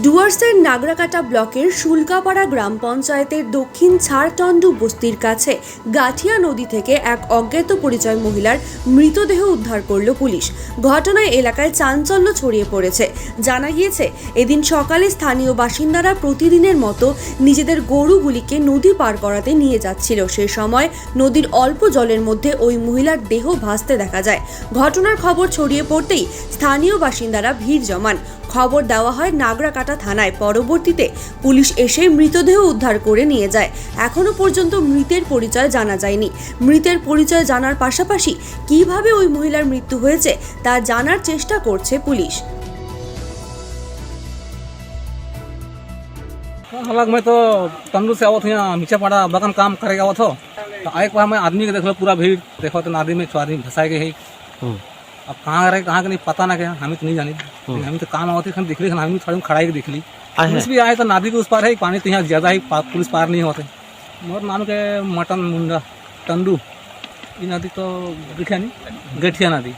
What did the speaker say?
ডুয়ার্সের নাগরাকাটা ব্লকের শুল্কাপাড়া গ্রাম পঞ্চায়েতের দক্ষিণ ছাড়টন্ডু বস্তির কাছে গাঠিয়া নদী থেকে এক অজ্ঞাত পরিচয় মহিলার মৃতদেহ উদ্ধার করল পুলিশ। ঘটনায় এলাকায় চাঞ্চল্য ছড়িয়ে পড়েছে। জানা গিয়েছে, এদিন সকালে স্থানীয় বাসিন্দারা প্রতিদিনের মতো নিজেদের গরুগুলিকে নদী পার করাতে নিয়ে যাচ্ছিল। সে সময় নদীর অল্প জলের মধ্যে ওই মহিলার দেহ ভাসতে দেখা যায়। ঘটনার খবর ছড়িয়ে পড়তেই স্থানীয় বাসিন্দারা ভিড় জমান। খবর দেওয়া হয় নাগরাকাটা থানায়। পরবর্তীতে পুলিশ এসে মৃতদেহ উদ্ধার করে নিয়ে যায়। এখনো পর্যন্ত মৃতের পরিচয় জানা যায়নি। মৃতের পরিচয় জানার পাশাপাশি কিভাবে ওই মহিলার মৃত্যু হয়েছে তা জানার চেষ্টা করছে পুলিশ। हालांकि मैं तो तंदू से आवत यहाँ नीचे पड़ा बगन काम करेगा आवत हो तो एक बार मैं आदमी के देख लो पूरा भीड़ देखो तो नदी में 6 आदमी फंसाए गए है। अब कहाँ रहे कहाँ के नहीं पता ना क्या हमें तो नहीं जानी। हमें तो काम आवत दिख ली हमें थोड़ी खड़ा ही दिख ली। पुलिस भी आए तो नदी के उस पार है पानी तो यहाँ ज़्यादा ही पुलिस पार नहीं होते। मोर नाम के मटन मुंडा तंदू ये नदी तो गठिया नहीं गठिया नदी।